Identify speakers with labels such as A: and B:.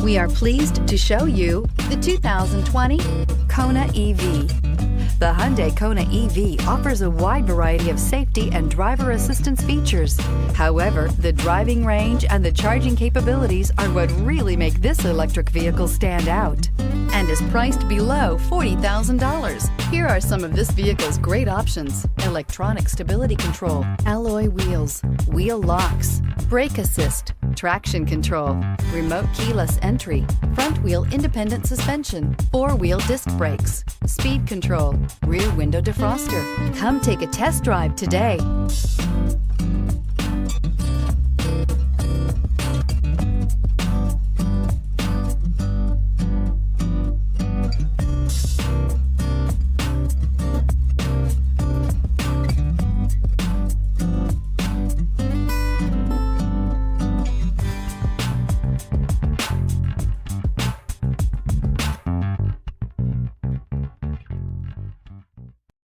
A: We are pleased to show you the 2020 Kona EV. The Hyundai Kona EV offers a wide variety of safety and driver assistance features. However, the driving range and the charging capabilities are what really make this electric vehicle stand out, and is priced below $40,000. Here are some of this vehicle's great options: electronic stability control, alloy wheels, wheel locks, brake assist, traction control, remote keyless entry, front wheel independent suspension, four-wheel disc brakes, speed control, rear window defroster. Come take a test drive today.